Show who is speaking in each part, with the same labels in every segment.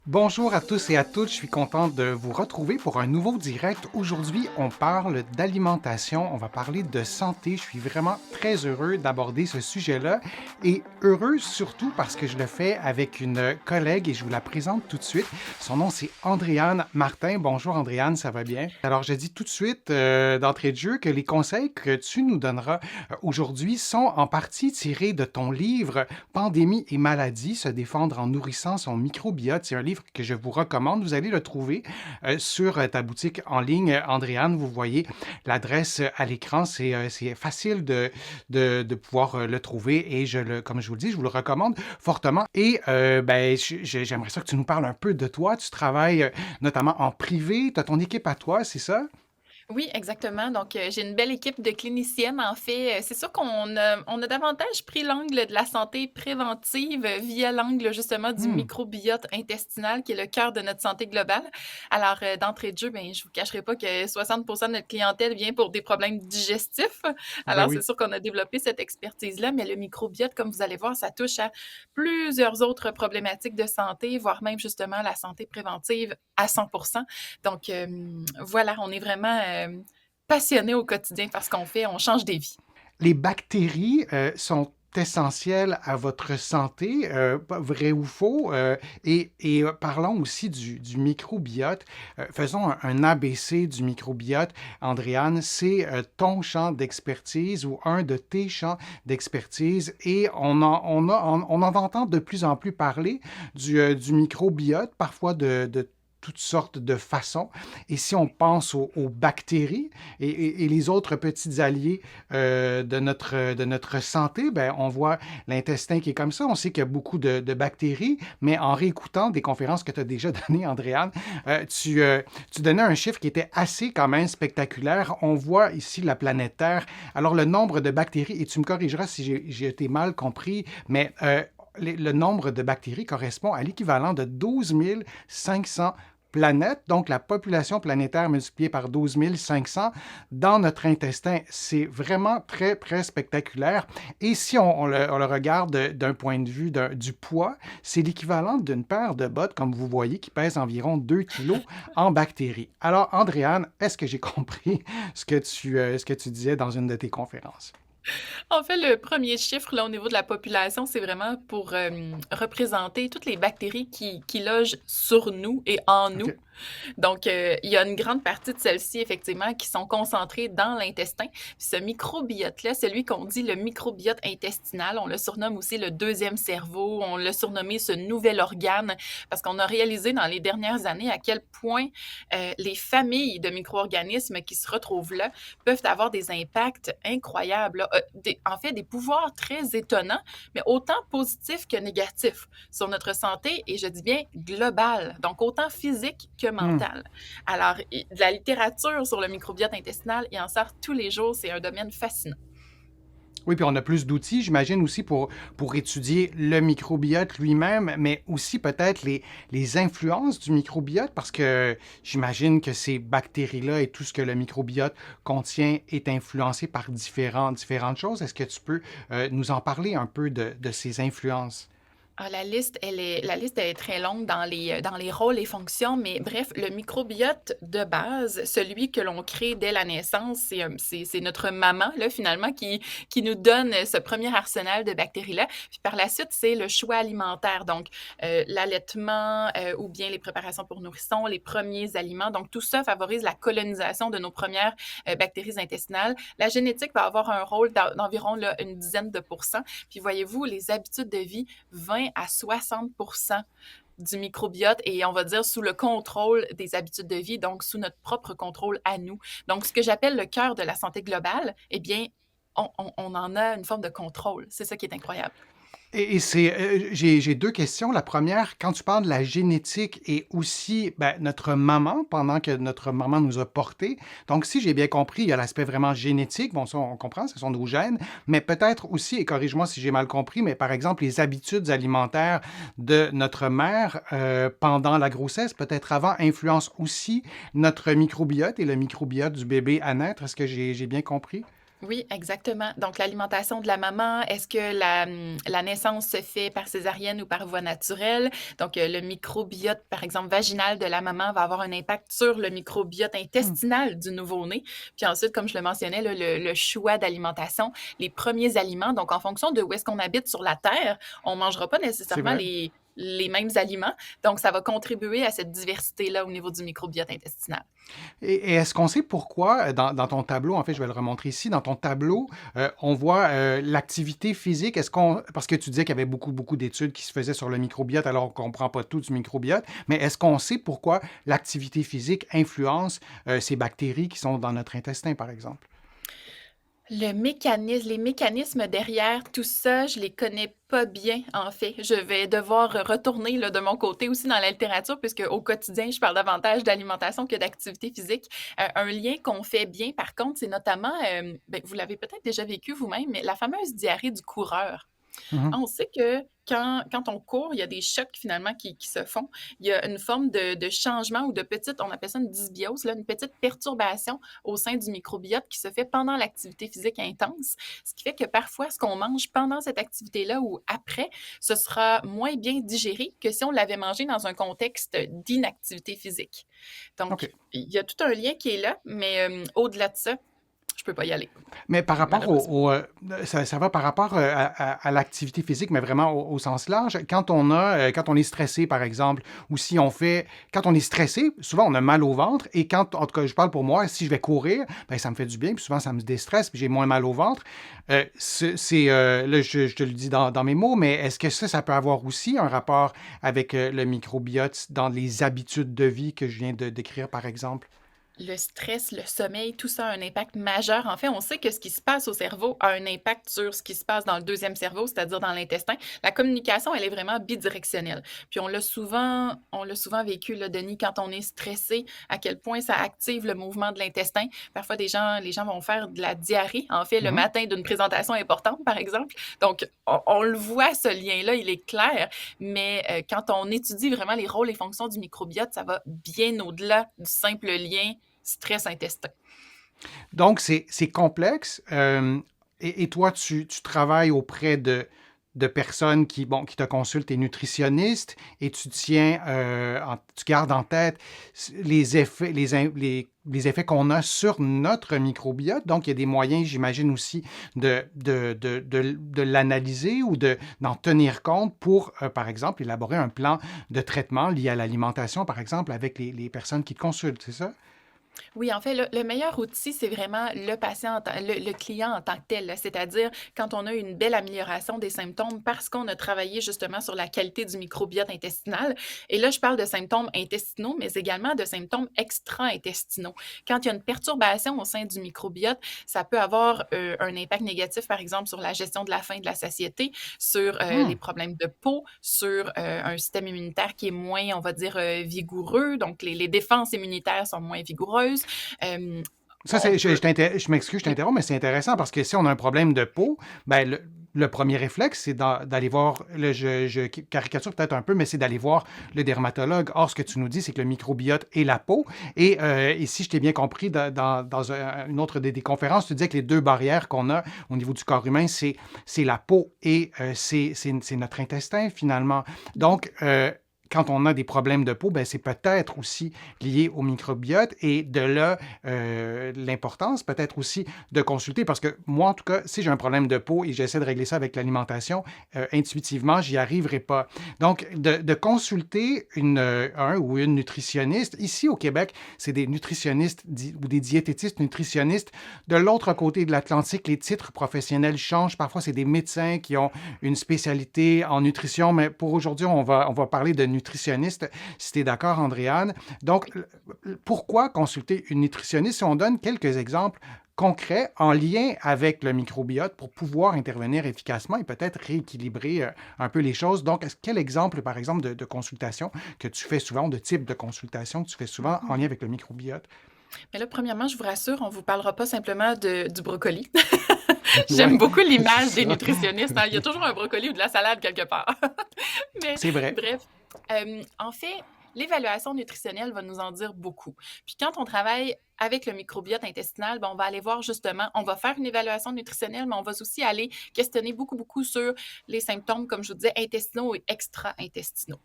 Speaker 1: Bonjour à tous et à toutes, je suis content de vous retrouver pour un nouveau direct. Aujourd'hui, on parle d'alimentation, on va parler de santé. Je suis vraiment très heureux d'aborder ce sujet-là et heureux surtout parce que je le fais avec une collègue et je vous la présente tout de suite. Son nom, c'est Andréane Martin. Bonjour Andréane, ça va bien? Alors, je dis tout de suite d'entrée de jeu que les conseils que tu nous donneras aujourd'hui sont en partie tirés de ton livre Pandémie et maladie, se défendre en nourrissant son microbiote. C'est un livre que je vous recommande. Vous allez le trouver sur ta boutique en ligne. Andréane, vous voyez l'adresse à l'écran. C'est facile de pouvoir le trouver et comme je vous le dis, je vous le recommande fortement. Et j'aimerais ça que tu nous parles un peu de toi. Tu travailles notamment en privé. Tu as ton équipe à toi, c'est ça?
Speaker 2: Oui, exactement. Donc, j'ai une belle équipe de cliniciennes. En fait, c'est sûr qu'on a davantage pris l'angle de la santé préventive via l'angle justement du
Speaker 1: Hmm.
Speaker 2: microbiote intestinal qui est le cœur de notre santé globale. Alors, d'entrée de jeu, ben, je vous cacherai pas que 60% de notre clientèle vient pour des problèmes digestifs.
Speaker 1: Ben
Speaker 2: Alors, c'est
Speaker 1: oui.
Speaker 2: sûr qu'on a développé cette expertise-là, mais le microbiote, comme vous allez voir, ça touche à plusieurs autres problématiques de santé, voire même justement la santé préventive à 100%. Donc, voilà, on est vraiment passionnés au quotidien par ce qu'on fait, on change des vies.
Speaker 1: Les bactéries sont essentielles à votre santé, vrai ou faux? Parlons aussi du microbiote. Faisons un ABC du microbiote. Andréane, c'est ton champ d'expertise ou un de tes champs d'expertise et on en entend de plus en plus parler du microbiote, parfois de toutes sortes de façons. Et si on pense aux bactéries et les autres petits alliés de notre santé, ben, on voit l'intestin qui est comme ça. On sait qu'il y a beaucoup de bactéries, mais en réécoutant des conférences que tu as déjà données, Andréane, tu donnais un chiffre qui était assez quand même spectaculaire. On voit ici la planète Terre. Alors, le nombre de bactéries, et tu me corrigeras si j'ai été mal compris, mais le nombre de bactéries correspond à l'équivalent de 12 500 planètes, donc la population planétaire multipliée par 12 500 dans notre intestin. C'est vraiment très, très spectaculaire. Et si on le regarde d'un point de vue du poids, c'est l'équivalent d'une paire de bottes, comme vous voyez, qui pèse environ 2 kilos en bactéries. Alors, Andréane, est-ce que j'ai compris ce que tu disais dans une de tes conférences?
Speaker 2: En fait, le premier chiffre là, au niveau de la population, c'est vraiment pour représenter toutes les bactéries qui logent sur nous et en nous.
Speaker 1: OK.
Speaker 2: Donc, il y a une grande partie de celles-ci, effectivement, qui sont concentrées dans l'intestin. Puis ce microbiote-là, celui qu'on dit le microbiote intestinal, on le surnomme aussi le deuxième cerveau, on l'a surnommé ce nouvel organe, parce qu'on a réalisé dans les dernières années à quel point les familles de micro-organismes qui se retrouvent là peuvent avoir des impacts incroyables, là. En fait, des pouvoirs très étonnants, mais autant positifs que négatifs sur notre santé, et je dis bien globale, donc autant physique que
Speaker 1: Hmm.
Speaker 2: mentale. Alors, de la littérature sur le microbiote intestinal, il en sort tous les jours, c'est un domaine fascinant.
Speaker 1: Oui, puis on a plus d'outils, j'imagine aussi pour étudier le microbiote lui-même, mais aussi peut-être les influences du microbiote, parce que j'imagine que ces bactéries-là et tout ce que le microbiote contient est influencé par différentes choses. Est-ce que tu peux nous en parler un peu de ces influences?
Speaker 2: Ah, la liste elle est très longue dans les rôles et fonctions, mais bref, le microbiote de base, celui que l'on crée dès la naissance, c'est notre maman, là, finalement, qui nous donne ce premier arsenal de bactéries-là. Puis par la suite, c'est le choix alimentaire, donc l'allaitement ou bien les préparations pour nourrissons, les premiers aliments. Donc tout ça favorise la colonisation de nos premières bactéries intestinales. La génétique va avoir un rôle d'environ là, une dizaine de pourcents. Puis voyez-vous, les habitudes de vie, 20 à 60 du microbiote et on va dire sous le contrôle des habitudes de vie, donc sous notre propre contrôle à nous. Donc, ce que j'appelle le cœur de la santé globale, eh bien, on en a une forme de contrôle. C'est ça qui est incroyable.
Speaker 1: J'ai deux questions. La première, quand tu parles de la génétique et aussi ben, notre maman, pendant que notre maman nous a portés, donc si j'ai bien compris, il y a l'aspect vraiment génétique, bon ça on comprend, ce sont nos gènes, mais peut-être aussi, et corrige-moi si j'ai mal compris, mais par exemple les habitudes alimentaires de notre mère pendant la grossesse, peut-être avant, influencent aussi notre microbiote et le microbiote du bébé à naître. Est-ce que j'ai bien compris?
Speaker 2: Oui, exactement. Donc, l'alimentation de la maman, est-ce que la naissance se fait par césarienne ou par voie naturelle? Donc, le microbiote, par exemple, vaginal de la maman va avoir un impact sur le microbiote
Speaker 1: Hmm,
Speaker 2: intestinal du nouveau-né. Puis ensuite, comme je le mentionnais, là, le choix d'alimentation, les premiers aliments. Donc, en fonction de où est-ce qu'on habite sur la Terre, on ne mangera pas
Speaker 1: c'est
Speaker 2: nécessairement
Speaker 1: vrai.
Speaker 2: les mêmes aliments. Donc, ça va contribuer à cette diversité-là au niveau du microbiote intestinal.
Speaker 1: Et est-ce qu'on sait pourquoi, dans ton tableau, en fait, je vais le remontrer ici, dans ton tableau, on voit l'activité physique. Parce que tu disais qu'il y avait beaucoup, beaucoup d'études qui se faisaient sur le microbiote, alors qu'on ne comprend pas tout du microbiote, mais est-ce qu'on sait pourquoi l'activité physique influence ces bactéries qui sont dans notre intestin, par exemple?
Speaker 2: Les mécanismes derrière tout ça, je les connais pas bien, en fait. Je vais devoir retourner là, de mon côté aussi dans la littérature, puisque au quotidien, je parle davantage d'alimentation que d'activité physique. Un lien qu'on fait bien, par contre, c'est notamment, ben, vous l'avez peut-être déjà vécu vous-même, mais la fameuse diarrhée du coureur.
Speaker 1: Mhm.
Speaker 2: On sait que quand on court, il y a des chocs finalement qui se font. Il y a une forme de changement ou de petite, on appelle ça une dysbiose, là, une petite perturbation au sein du microbiote qui se fait pendant l'activité physique intense. Ce qui fait que parfois, ce qu'on mange pendant cette activité-là ou après, ce sera moins bien digéré que si on l'avait mangé dans un contexte d'inactivité physique. Donc,
Speaker 1: OK.
Speaker 2: il y a tout un lien qui est là, mais au-delà de ça, je peux pas y aller,
Speaker 1: Mais par rapport
Speaker 2: malheureusement.
Speaker 1: ça va par rapport à l'activité physique, mais vraiment au sens large. Quand on est stressé, par exemple, ou si on fait, quand on est stressé, souvent on a mal au ventre. Et quand, en tout cas, je parle pour moi, si je vais courir, ben, ça me fait du bien. Puis souvent, ça me déstresse, puis j'ai moins mal au ventre. Là, je te le dis dans mes mots, mais est-ce que ça peut avoir aussi un rapport avec le microbiote dans les habitudes de vie que je viens de décrire, par exemple?
Speaker 2: Le stress, le sommeil, tout ça a un impact majeur. En fait, on sait que ce qui se passe au cerveau a un impact sur ce qui se passe dans le deuxième cerveau, c'est-à-dire dans l'intestin. La communication, elle est vraiment bidirectionnelle. Puis on l'a souvent vécu, là, Denis, quand on est stressé, à quel point ça active le mouvement de l'intestin. Parfois, les gens vont faire de la diarrhée, en fait, le
Speaker 1: Mhm.
Speaker 2: matin d'une présentation importante, par exemple. Donc, on le voit, ce lien-là, il est clair. Mais quand on étudie vraiment les rôles et fonctions du microbiote, ça va bien au-delà du simple lien stress intestin.
Speaker 1: Donc, c'est complexe. Et toi, tu travailles auprès de personnes qui te consultent, tes nutritionnistes, et tu gardes en tête les effets, les effets qu'on a sur notre microbiote. Donc, il y a des moyens, j'imagine aussi, de l'analyser ou d'en tenir compte pour, par exemple, élaborer un plan de traitement lié à l'alimentation, par exemple, avec les personnes qui te consultent, c'est ça?
Speaker 2: Oui, en fait, le meilleur outil, c'est vraiment le patient, le client en tant que tel, là. C'est-à-dire quand on a une belle amélioration des symptômes parce qu'on a travaillé justement sur la qualité du microbiote intestinal. Et là, je parle de symptômes intestinaux, mais également de symptômes extra-intestinaux. Quand il y a une perturbation au sein du microbiote, ça peut avoir un impact négatif, par exemple, sur la gestion de la faim et de la satiété, sur
Speaker 1: Hmm.
Speaker 2: les problèmes de peau, sur un système immunitaire qui est moins, on va dire, vigoureux. Donc, les défenses immunitaires sont moins vigoureuses. Euh,
Speaker 1: Ça,
Speaker 2: on peut.
Speaker 1: je m'excuse, je
Speaker 2: Oui,
Speaker 1: t'interromps, mais c'est intéressant parce que si on a un problème de peau, ben le premier réflexe, c'est d'aller voir, je caricature peut-être un peu, mais c'est d'aller voir le dermatologue. Or, ce que tu nous dis, c'est que le microbiote est la peau. Et si je t'ai bien compris, dans une autre des conférences, tu disais que les deux barrières qu'on a au niveau du corps humain, c'est la peau et c'est notre intestin, finalement. Donc, quand on a des problèmes de peau, ben, c'est peut-être aussi lié au microbiote et de là, l'importance peut-être aussi de consulter parce que moi, en tout cas, si j'ai un problème de peau et j'essaie de régler ça avec l'alimentation, intuitivement, j'y arriverai pas. Donc, de consulter un ou une nutritionniste, ici au Québec, c'est des nutritionnistes ou des diététistes nutritionnistes. De l'autre côté de l'Atlantique, les titres professionnels changent. Parfois, c'est des médecins qui ont une spécialité en nutrition, mais pour aujourd'hui, on va parler de nutritionniste, si tu es d'accord, Andréane. Donc, pourquoi consulter une nutritionniste si on donne quelques exemples concrets en lien avec le microbiote pour pouvoir intervenir efficacement et peut-être rééquilibrer un peu les choses. Donc, quel exemple, par exemple, de consultation que tu fais souvent, de type de consultation que tu fais souvent en lien
Speaker 2: mhm.
Speaker 1: avec le microbiote?
Speaker 2: Mais là, premièrement, je vous rassure, on ne vous parlera pas simplement du brocoli.
Speaker 1: Oui,
Speaker 2: J'aime beaucoup
Speaker 1: c'est
Speaker 2: l'image des
Speaker 1: ça.
Speaker 2: nutritionnistes, hein. Il y a toujours un brocoli ou de la salade quelque part. Mais
Speaker 1: C'est vrai.
Speaker 2: bref, en fait, L'évaluation nutritionnelle va nous en dire beaucoup. Puis quand on travaille avec le microbiote intestinal, ben, on va aller voir justement, on va faire une évaluation nutritionnelle, mais on va aussi aller questionner beaucoup, beaucoup sur les symptômes, comme je vous disais, intestinaux et extra-intestinaux.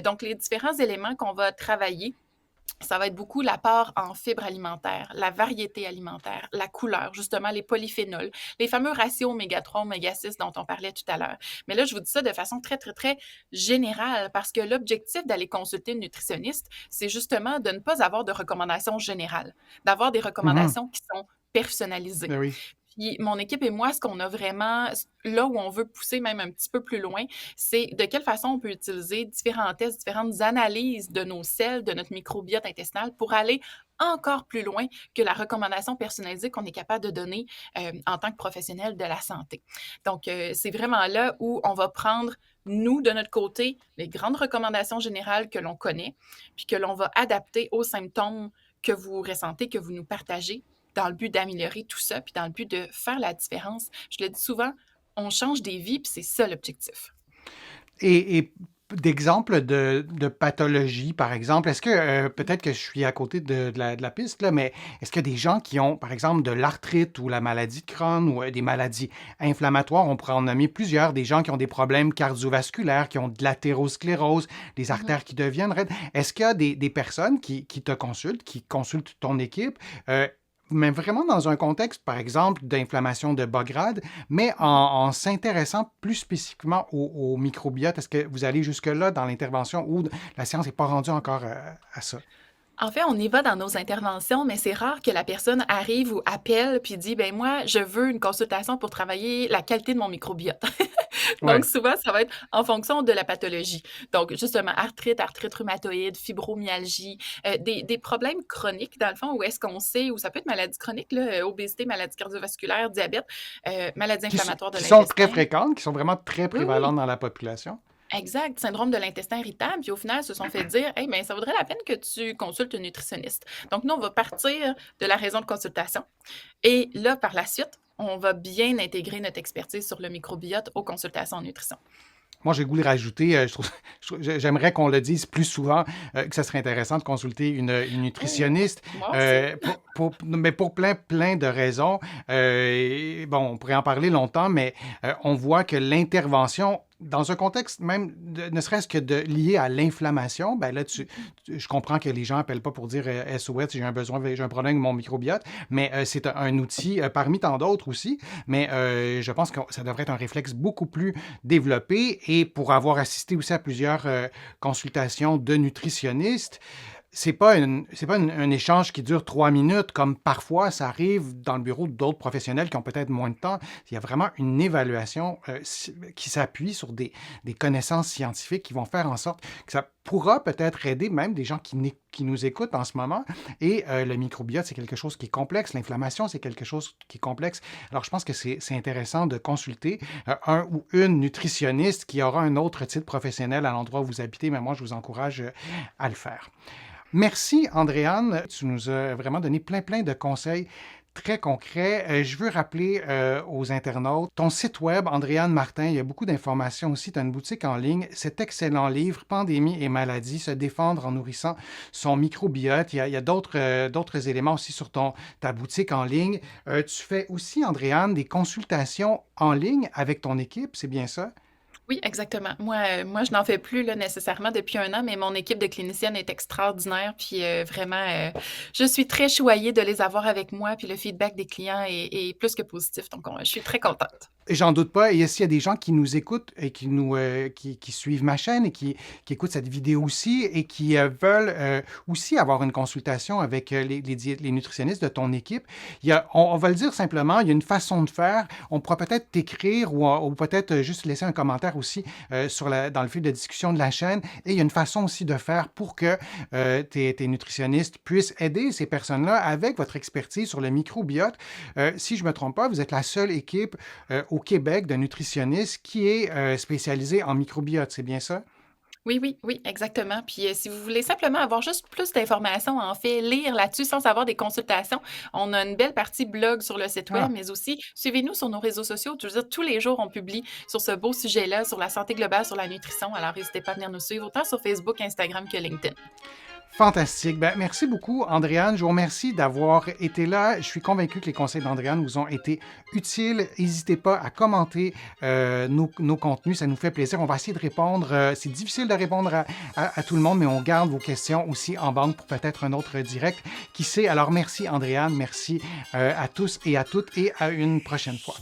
Speaker 2: Donc, les différents éléments qu'on va travailler, ça va être beaucoup l'apport en fibres alimentaires, la variété alimentaire, la couleur, justement les polyphénols, les fameux ratios oméga 3, oméga 6 dont on parlait tout à l'heure. Mais là, je vous dis ça de façon très, très, très générale parce que l'objectif d'aller consulter une nutritionniste, c'est justement de ne pas avoir de recommandations générales, d'avoir des
Speaker 1: Mhm.
Speaker 2: recommandations qui sont personnalisées.
Speaker 1: Ben oui.
Speaker 2: Puis mon équipe et moi, ce qu'on a vraiment, là où on veut pousser même un petit peu plus loin, c'est de quelle façon on peut utiliser différents tests, différentes analyses de nos selles, de notre microbiote intestinal pour aller encore plus loin que la recommandation personnalisée qu'on est capable de donner en tant que professionnel de la santé. Donc, c'est vraiment là où on va prendre, nous, de notre côté, les grandes recommandations générales que l'on connaît, puis que l'on va adapter aux symptômes que vous ressentez, que vous nous partagez, dans le but d'améliorer tout ça, puis dans le but de faire la différence. Je le dis souvent, on change des vies, puis c'est ça l'objectif.
Speaker 1: Et d'exemples de pathologies, par exemple, est-ce que, peut-être que je suis à côté de la piste, là, mais est-ce qu'il y a des gens qui ont, par exemple, de l'arthrite ou la maladie de Crohn ou des maladies inflammatoires? On pourrait en nommer plusieurs, des gens qui ont des problèmes cardiovasculaires, qui ont de l'athérosclérose, des
Speaker 2: Mhm.
Speaker 1: artères qui deviennent raides. Est-ce qu'il y a des personnes qui te consultent, qui consultent ton équipe, euh, mais vraiment dans un contexte, par exemple, d'inflammation de bas grade, mais
Speaker 2: Mhm.
Speaker 1: en s'intéressant plus spécifiquement au microbiote? Est-ce que vous allez jusque-là dans l'intervention ou la science n'est pas rendue encore à ça?
Speaker 2: En fait, on y va dans nos interventions, mais c'est rare que la personne arrive ou appelle puis dit, ben moi, je veux une consultation pour travailler la qualité de mon microbiote. Donc,
Speaker 1: Ouais.
Speaker 2: souvent, ça va être en fonction de la pathologie. Donc, justement, arthrite, arthrite rhumatoïde, fibromyalgie, des problèmes chroniques, dans le fond, où est-ce qu'on sait, ou ça peut être maladie chronique, là, obésité, maladie cardiovasculaire, diabète, maladie inflammatoire de
Speaker 1: Qui sont très
Speaker 2: l'intestin.
Speaker 1: fréquentes, qui sont vraiment très
Speaker 2: Oui, oui.
Speaker 1: prévalentes dans la population.
Speaker 2: Exact, syndrome de l'intestin irritable, puis au final, se sont fait dire: «Hey, ben, ça vaudrait la peine que tu consultes une nutritionniste». Donc nous, on va partir de la raison de consultation et là, par la suite, on va bien intégrer notre expertise sur le microbiote aux consultations en nutrition.
Speaker 1: Moi, j'ai le goût de rajouter, j'aimerais qu'on le dise plus souvent, que ça serait intéressant de consulter une
Speaker 2: Oh!
Speaker 1: nutritionniste,
Speaker 2: Moi aussi.
Speaker 1: mais pour plein, plein de raisons. Et bon, on pourrait en parler longtemps, mais on voit que l'intervention, dans un contexte même, ne serait-ce que lié à l'inflammation, ben là,
Speaker 2: Mmh.
Speaker 1: je comprends que les gens appellent pas pour dire SOS, j'ai un besoin, j'ai un problème avec mon microbiote, mais c'est un outil parmi tant d'autres aussi. Mais je pense que ça devrait être un réflexe beaucoup plus développé. Et pour avoir assisté aussi à plusieurs consultations de nutritionnistes, c'est pas un échange qui dure 3 minutes, comme parfois ça arrive dans le bureau d'autres professionnels qui ont peut-être moins de temps. Il y a vraiment une évaluation qui s'appuie sur des connaissances scientifiques qui vont faire en sorte que ça pourra peut-être aider même des gens qui nous écoutent en ce moment. Et le microbiote, c'est quelque chose qui est complexe. L'inflammation, c'est quelque chose qui est complexe. Alors, je pense que c'est intéressant de consulter un ou une nutritionniste qui aura un autre titre professionnel à l'endroit où vous habitez, mais moi, je vous encourage à le faire. Merci, Andréane. Tu nous as vraiment donné plein, plein de conseils très concrets. Je veux rappeler aux internautes ton site web, Andréane Martin. Il y a beaucoup d'informations aussi. Tu as une boutique en ligne. Cet excellent livre, Pandémie et maladie, se défendre en nourrissant son microbiote. Il y a d'autres éléments aussi sur ta boutique en ligne. Tu fais aussi, Andréane, des consultations en ligne avec ton équipe. C'est bien ça?
Speaker 2: Oui, exactement. Moi, je n'en fais plus là, nécessairement depuis 1 an, mais mon équipe de cliniciennes est extraordinaire. Puis vraiment, je suis très choyée de les avoir avec moi. Puis le feedback des clients est plus que positif. Donc, je suis très contente.
Speaker 1: J'en doute pas. Et s'il y a des gens qui nous écoutent et qui suivent ma chaîne et qui écoutent cette vidéo aussi et qui veulent aussi avoir une consultation avec les nutritionnistes de ton équipe, on va le dire simplement, il y a une façon de faire. On pourra peut-être t'écrire ou peut-être juste laisser un commentaire aussi dans le fil de discussion de la chaîne. Et il y a une façon aussi de faire pour que tes nutritionnistes puissent aider ces personnes-là avec votre expertise sur le microbiote. Si je ne me trompe pas, vous êtes la seule équipe au Québec de nutritionnistes qui est spécialisée en microbiote, c'est bien ça?
Speaker 2: Oui, oui, oui, exactement. Puis, si vous voulez simplement avoir juste plus d'informations, en fait, lire là-dessus sans avoir des consultations, on a une belle partie blog sur le site web,
Speaker 1: Ah,
Speaker 2: mais aussi suivez-nous sur nos réseaux sociaux. Je veux dire, tous les jours, on publie sur ce beau sujet-là, sur la santé globale, sur la nutrition. Alors, n'hésitez pas à venir nous suivre autant sur Facebook, Instagram que LinkedIn.
Speaker 1: fantastique. Ben, merci beaucoup, Andréane. Je vous remercie d'avoir été là. Je suis convaincu que les conseils d'Andréane vous ont été utiles. N'hésitez pas à commenter nos contenus. Ça nous fait plaisir. On va essayer de répondre. C'est difficile de répondre à tout le monde, mais on garde vos questions aussi en banque pour peut-être un autre direct. Qui sait? Alors, merci, Andréane. Merci à tous et à toutes et à une prochaine fois.